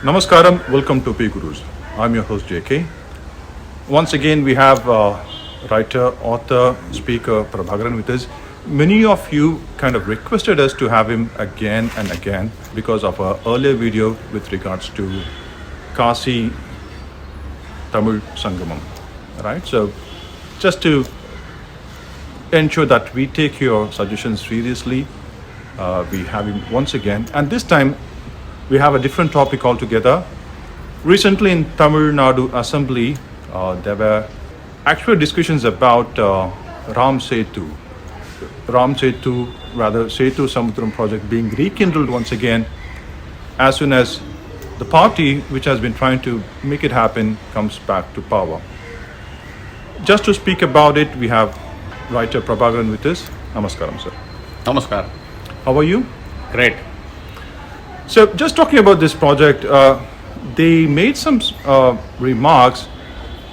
Namaskaram, welcome to PGurus. I'm your host JK. Once again, we have writer, author, speaker Prabhakaran with us. Many of you kind of requested us to have him again and again because of our earlier video with regards to 𝙤𝙧𝙤𝙪 Sangamam. Right? So, just to ensure that we take your suggestions seriously, we have him once again. And this time, we have a different topic altogether. Recently in Tamil Nadu Assembly, there were actual discussions about Ram Setu. Sethu Samudram project being rekindled once again as soon as the party which has been trying to make it happen comes back to power. Just to speak about it, we have writer Prabhakaran with us. Namaskaram, sir. Namaskar. How are you? Great. So, just talking about this project, they made some remarks,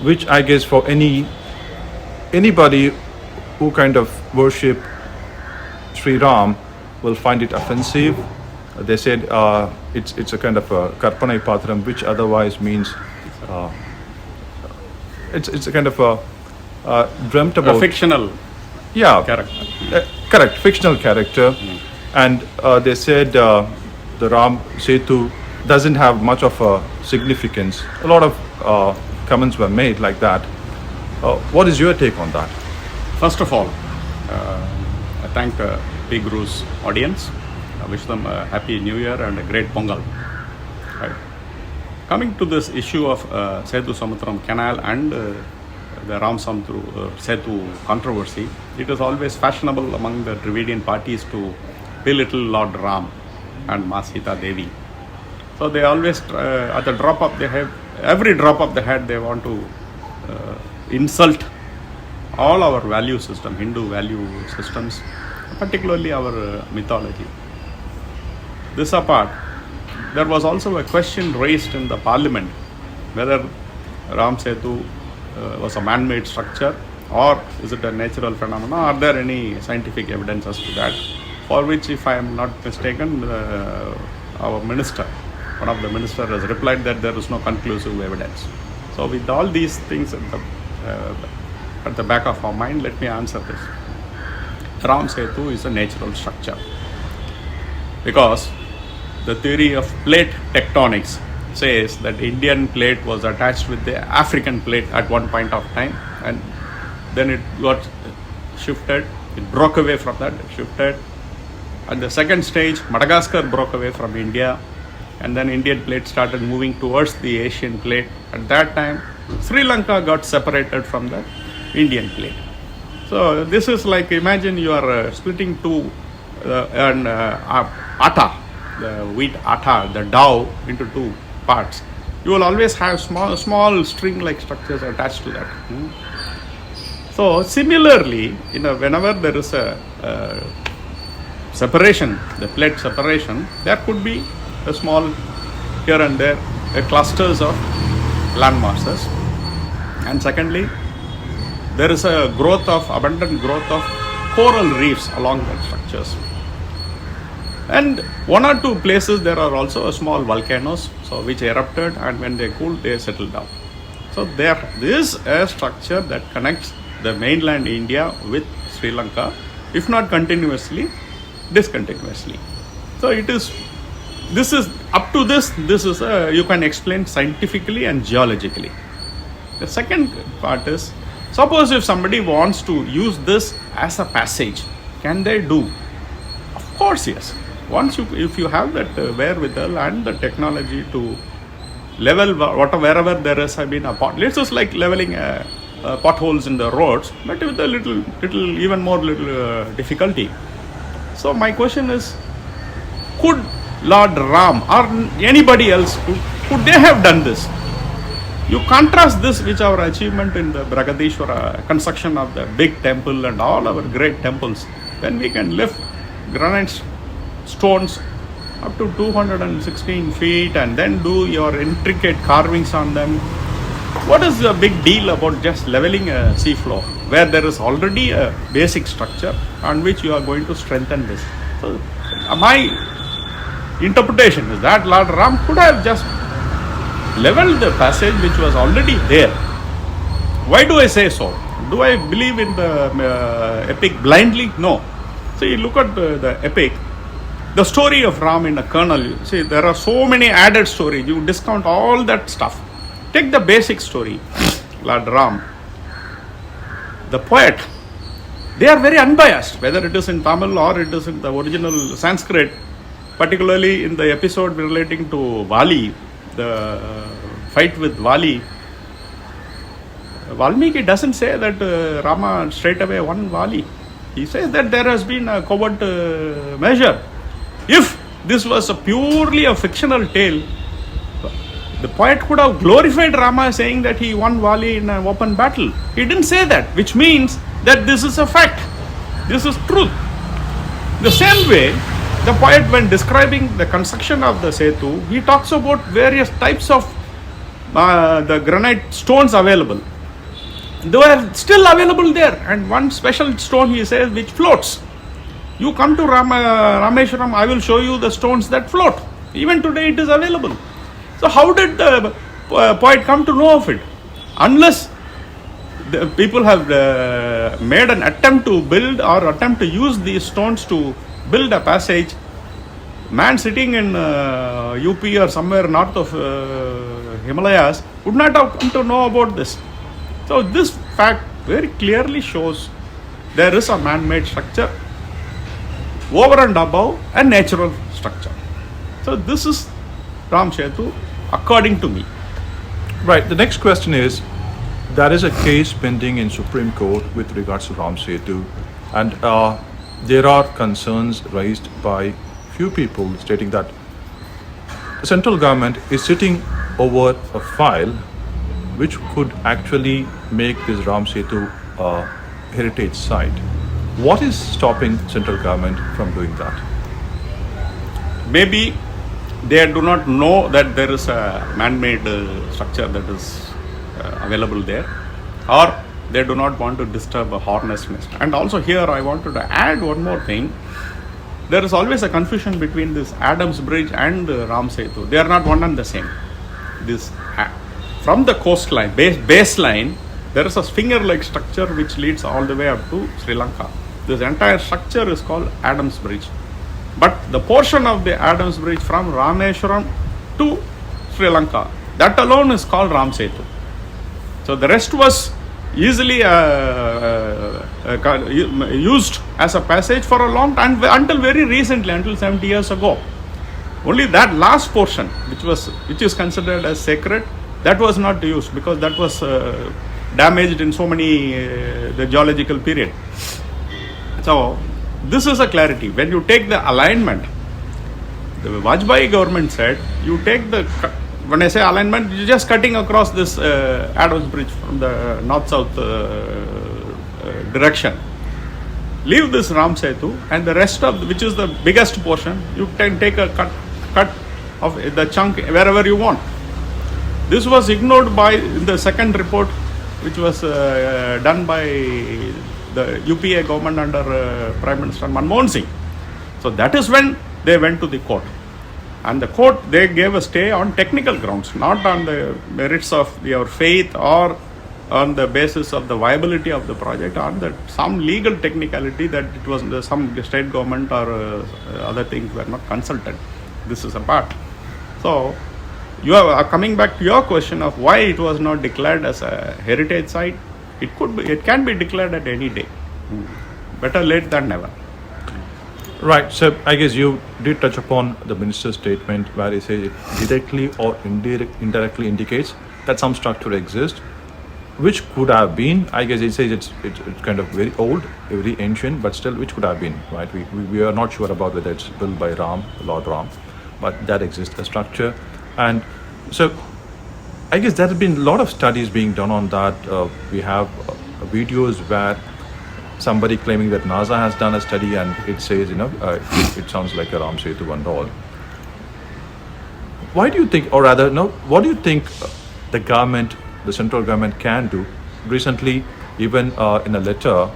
which I guess for anybody who kind of worship Sri Ram will find it offensive. They said it's a kind of a 𝙒𝙧𝙤𝙪𝙥𝙥, which otherwise means it's a kind of a dreamt about A fictional character. Correct, fictional character, and they said the Ram Setu doesn't have much of a significance. A lot of comments were made like that. What is your take on that? First of all, I thank the PGurus audience. I wish them a happy new year and a great Pongal. Right. Coming to this issue of Sethu Samudram canal and the Ram Setu controversy, it is always fashionable among the Dravidian parties to belittle Lord Ram and Ma Sita Devi. So they always, at the drop of the head, every drop of the head, they want to insult all our value system, Hindu value systems, particularly our mythology. This apart, there was also a question raised in the parliament whether Ram Setu was a man-made structure or is it a natural phenomenon. Are there any scientific evidences to that? For which, if I am not mistaken, our minister, one of the ministers has replied that there is no conclusive evidence. So with all these things at the back of our mind, let me answer this. Ram Setu is a natural structure because the theory of plate tectonics says that Indian plate was attached with the African plate at one point of time, and then it got shifted, it broke away from that, it shifted. At the second stage, Madagascar broke away from India, and then Indian plate started moving towards the Asian plate. At that time, Sri Lanka got separated from the Indian plate. So this is like, imagine you are splitting atta, the wheat atta, the dough, into two parts. You will always have small string-like structures attached to that. So similarly, whenever there is a separation, the plate separation, there could be a small here and there clusters of land masses. And secondly, there is a abundant growth of coral reefs along the structures. And one or two places there are also small volcanoes, so which erupted, and when they cooled, they settled down. So there is a structure that connects the mainland India with Sri Lanka, if not continuously, discontinuously. So this is you can explain scientifically and geologically. The second part is, suppose if somebody wants to use this as a passage, can they do? Of course, yes. If you have that wherewithal and the technology to level wherever there has been a pot, it's just like leveling potholes in the roads, but with a little even more difficulty. So my question is, could Lord Ram or anybody else, could they have done this? You contrast this with our achievement in the Brihadeeshwara, construction of the big temple and all our great temples, when we can lift granite stones up to 216 feet and then do your intricate carvings on them. What is the big deal about just leveling a seafloor where there is already a basic structure on which you are going to strengthen this? So my interpretation is that Lord Ram could have just leveled the passage which was already there. Why do I say so? Do I believe in the epic blindly? No. See, look at the epic. The story of Ram in a kernel. See, there are so many added stories. You discount all that stuff. Take the basic story. Lord Ram, the poet, they are very unbiased, whether it is in Tamil or it is in the original Sanskrit, particularly in the episode relating to Vali, the fight with Vali. Valmiki doesn't say that Rama straight away won Vali. He says that there has been a covert measure. If this was purely a fictional tale, the poet could have glorified Rama saying that he won Vali in an open battle. He didn't say that, which means that this is a fact. This is truth. The same way, the poet, when describing the construction of the Setu, he talks about various types of the granite stones available. They are still available there, and one special stone, he says, which floats. You come to Rameshwaram, I will show you the stones that float. Even today it is available. So how did the poet come to know of it? Unless the people have made an attempt to build or attempt to use these stones to build a passage, man sitting in UP or somewhere north of Himalayas would not have come to know about this. So this fact very clearly shows there is a man-made structure over and above a natural structure. So this is Ram Setu, according to me. Right. The next question is, there is a case pending in Supreme Court with regards to Ram Setu, and there are concerns raised by few people stating that the central government is sitting over a file which could actually make this Ram Setu a heritage site. What is stopping central government from doing that? Maybe they do not know that there is a man-made structure that is available there, or they do not want to disturb a hornet's nest. And also here I wanted to add one more thing. There is always a confusion between this Adams Bridge and Ram Setu. They are not one and the same. This from the coastline, baseline, there is a finger-like structure which leads all the way up to Sri Lanka. This entire structure is called Adams Bridge. But the portion of the Adams Bridge from Rameshwaram to Sri Lanka, that alone is called Ram Setu. So the rest was easily used as a passage for a long time, until very recently, until 70 years ago. Only that last portion, which is considered as sacred, that was not used because that was damaged in so many the geological period. So this is a clarity. When you take the alignment, the Vajpayee government said, you take the, when I say alignment, you're just cutting across this Adams Bridge from the north-south direction. Leave this Ram Setu, and the rest of, which is the biggest portion, you can take a cut of the chunk wherever you want. This was ignored by the second report, which was done by the UPA government under Prime Minister Manmohan Singh. So that is when they went to the court. And the court, they gave a stay on technical grounds, not on the merits of your faith or on the basis of the viability of the project, or that some legal technicality that it was some state government or other things were not consulted. This is a part. So you are coming back to your question of why it was not declared as a heritage site. It can be declared at any day. Better late than never. Right. So I guess you did touch upon the minister's statement where he says it directly or indirectly indicates that some structure exists, which could have been. I guess it says it's kind of very old, very ancient, but still, which could have been. Right. We are not sure about whether it's built by Lord Ram, but that exists, a structure. And so I guess there have been a lot of studies being done on that. We have videos where somebody claiming that NASA has done a study and it says, it sounds like a Ram Setu and all. Why do you think, or rather, no, what do you think the government, the central government can do? Recently, even in a letter,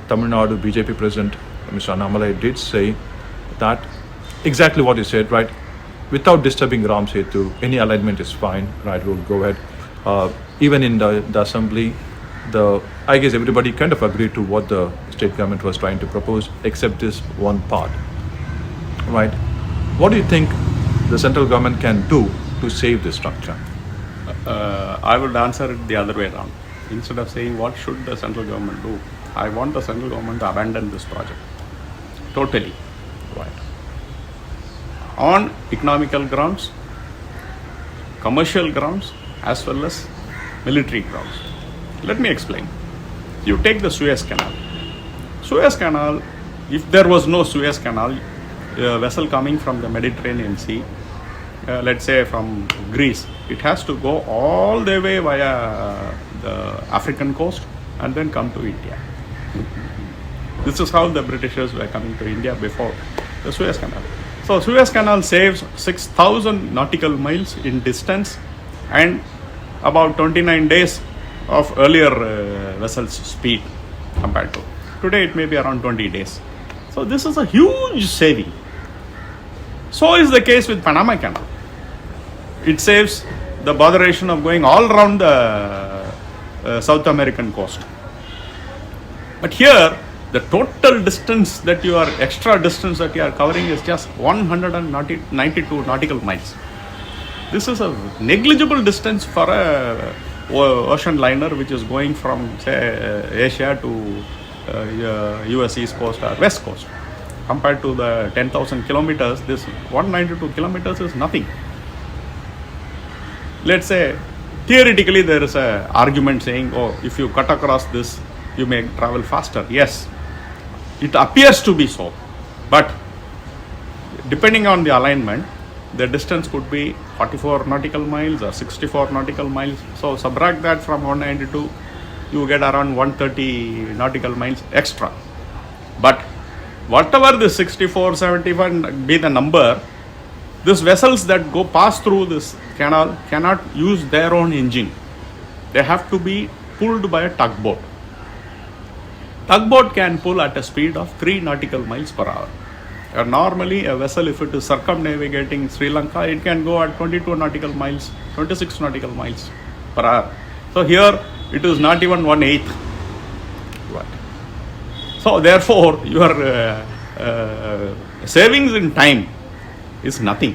Tamil Nadu BJP President Mr. Annamalai did say that exactly what you said, right? without disturbing Ram Setu, any alignment is fine, right? We'll go ahead. Even in the assembly, I guess everybody kind of agreed to what the state government was trying to propose, except this one part, right? What do you think the central government can do to save this structure? I would answer it the other way around. Instead of saying what should the central government do, I want the central government to abandon this project totally, Right. on economical grounds, commercial grounds, as well as military grounds. Let me explain. You take the Suez Canal. Suez Canal, if there was no Suez Canal, a vessel coming from the Mediterranean Sea, let's say from Greece, it has to go all the way via the African coast and then come to India. This is how the Britishers were coming to India before the Suez Canal. So Suez Canal saves 6,000 nautical miles in distance and about 29 days of earlier vessels' speed compared to. Today it may be around 20 days. So this is a huge saving. So is the case with Panama Canal. It saves the botheration of going all around the South American coast. But here, the total distance that you are, extra distance that you are covering is just 192 nautical miles. This is a negligible distance for a ocean liner which is going from, say, Asia to US East Coast or West Coast. Compared to the 10,000 kilometers, this 192 kilometers is nothing. Let's say, theoretically there is an argument saying, oh, if you cut across this, you may travel faster. Yes, it appears to be so. But depending on the alignment, the distance could be 44 nautical miles or 64 nautical miles. So subtract that from 192, you get around 130 nautical miles extra. But whatever the 64, 75 be the number, these vessels that go pass through this canal cannot use their own engine. They have to be pulled by a tugboat. Tugboat can pull at a speed of 3 nautical miles per hour. Normally a vessel, if it is circumnavigating Sri Lanka, it can go at 22 nautical miles, 26 nautical miles per hour. So here it is not even 1/8. Right. So therefore your savings in time is nothing.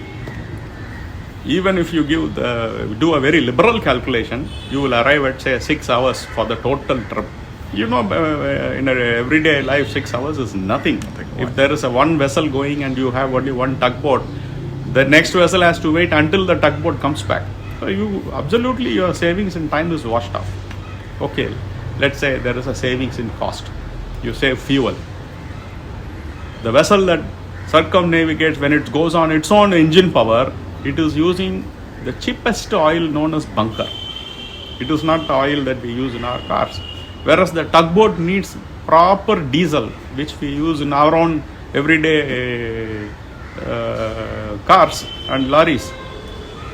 Even if you do a very liberal calculation, you will arrive at, say, 6 hours for the total trip. You know, in everyday life, 6 hours is nothing. If there is one vessel going and you have only one tugboat, the next vessel has to wait until the tugboat comes back. So your savings in time is washed off. Okay, let's say there is a savings in cost. You save fuel. The vessel that circumnavigates, when it goes on its own engine power, it is using the cheapest oil known as bunker. It is not the oil that we use in our cars. Whereas the tugboat needs proper diesel, which we use in our own everyday cars and lorries.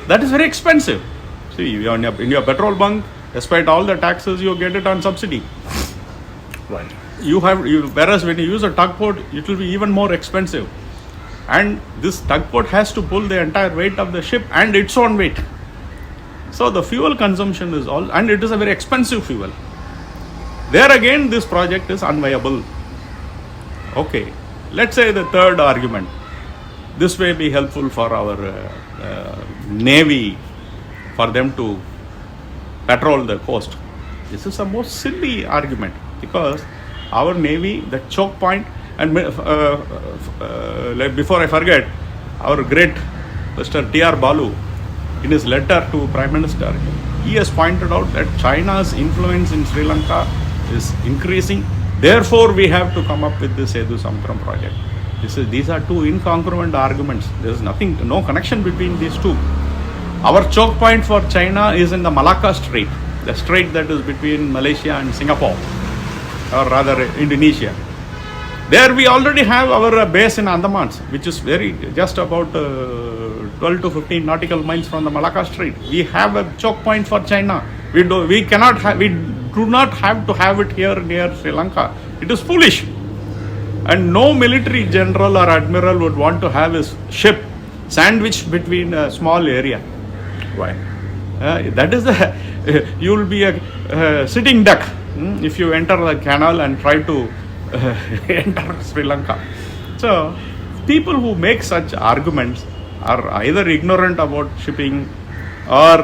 That is very expensive. See, in your petrol bunk, despite all the taxes, you get it on subsidy. Right. Whereas when you use a tugboat, it will be even more expensive. And this tugboat has to pull the entire weight of the ship and its own weight. So the fuel consumption is all, and it is a very expensive fuel. There again, this project is unviable. Okay, let's say the third argument. This may be helpful for our Navy, for them to patrol the coast. This is a most silly argument, because our Navy, the choke point, and before I forget, our great Mr. T.R. Balu, in his letter to Prime Minister, he has pointed out that China's influence in Sri Lanka is increasing. Therefore, we have to come up with this Sethu Samudram project. These are two incongruent arguments. There is no connection between these two. Our choke point for China is in the Malacca Strait, the strait that is between Malaysia and Singapore, or rather Indonesia. There we already have our base in Andamans, which is just about 12 to 15 nautical miles from the Malacca Strait. We have a choke point for China. We do not have to have it here near Sri Lanka. It is foolish. And no military general or admiral would want to have his ship sandwiched between a small area. Right. That is the you will be a sitting duck if you enter the canal and try to enter Sri Lanka. So people who make such arguments are either ignorant about shipping or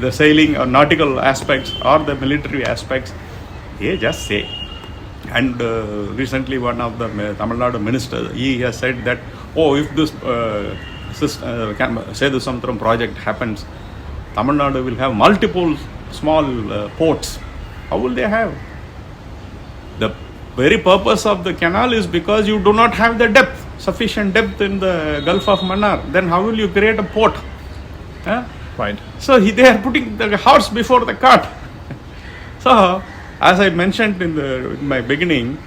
the sailing or nautical aspects or the military aspects. They just say. And recently one of the Tamil Nadu ministers, he has said that, oh, if this Sethu Samudram project happens, Tamil Nadu will have multiple small ports. How will they have? The very purpose of the canal is because you do not have the depth, sufficient depth in the Gulf of Mannar. Then how will you create a port? Right. So they are putting the horse before the cart. So, as I mentioned in my beginning,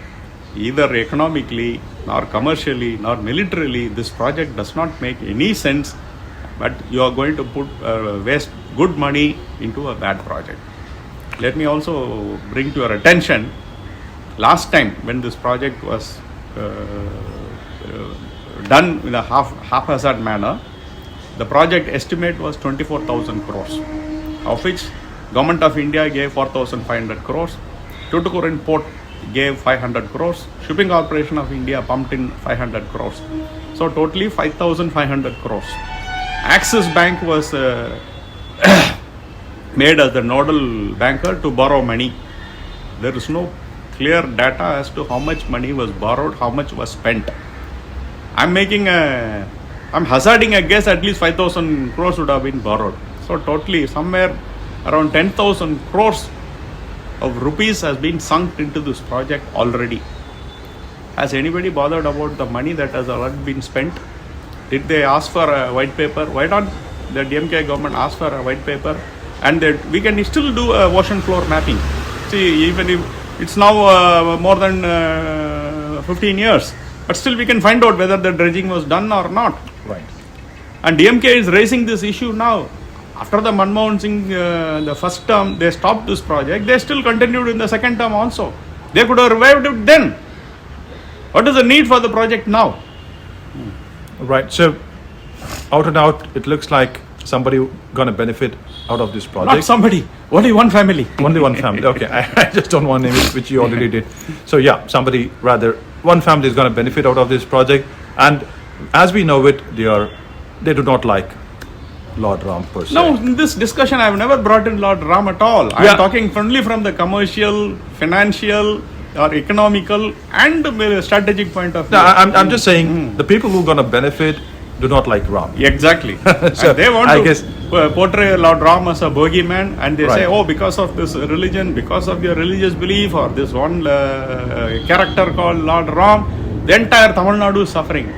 either economically, nor commercially, nor militarily, this project does not make any sense. But you are going to waste good money into a bad project. Let me also bring to your attention, last time when this project was done in a haphazard manner, the project estimate was 24,000 crores, of which Government of India gave 4,500 crores, Tuticorin Port gave 500 crores, Shipping Corporation of India pumped in 500 crores. So totally 5,500 crores. Axis Bank was made as the nodal banker to borrow money. There is no clear data as to how much money was borrowed, how much was spent. I'm hazarding a guess, at least 5,000 crores would have been borrowed. So totally somewhere around 10,000 crores of rupees has been sunk into this project already. Has anybody bothered about the money that has already been spent? Did they ask for a white paper? Why not the DMK government ask for a white paper? And that we can still do a ocean floor mapping. See, even if it's now more than 15 years, but still we can find out whether the dredging was done or not. Right. And DMK is raising this issue now. After the Manmohan Singh, the first term, they stopped this project. They still continued in the second term also. They could have revived it then. What is the need for the project now? Right. So, out and out, it looks like somebody going to benefit out of this project. Not somebody, only one family. Only one family. Okay, I just don't want to name it, which you already did. So yeah, one family is going to benefit out of this project. And as we know it, they do not like Lord Ram per se. No, in this discussion, I have never brought in Lord Ram at all. I am talking only from the commercial, financial, or economical and strategic point of view. No, I'm just saying the people who are going to benefit do not like Ram. Exactly. So they want to portray Lord Ram as a bogeyman, and they say, oh, because of this religion, because of your religious belief, or this one character called Lord Ram, the entire Tamil Nadu is suffering.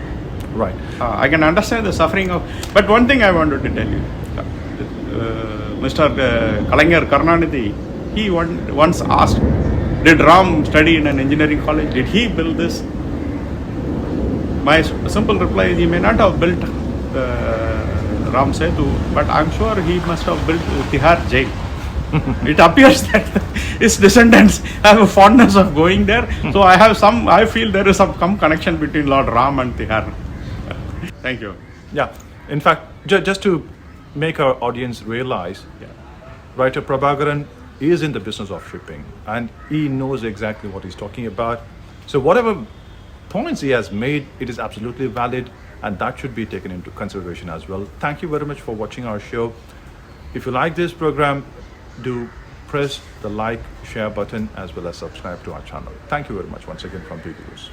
Right. I can understand the suffering of, but one thing I wanted to tell you, Mr. Kalaignar Karunanidhi, he once asked, did Ram study in an engineering college? Did he build this? My simple reply is, he may not have built Ram Setu, but I'm sure he must have built Tihar jail. It appears that his descendants have a fondness of going there. So I feel there is some connection between Lord Ram and Tihar. Thank you. Yeah. In fact, just to make our audience realize, writer Prabhakaran is in the business of shipping and he knows exactly what he's talking about. So whatever points he has made, it is absolutely valid and that should be taken into consideration as well. Thank you very much for watching our show. If you like this program, do press the like, share button as well as subscribe to our channel. Thank you very much once again from PGurus.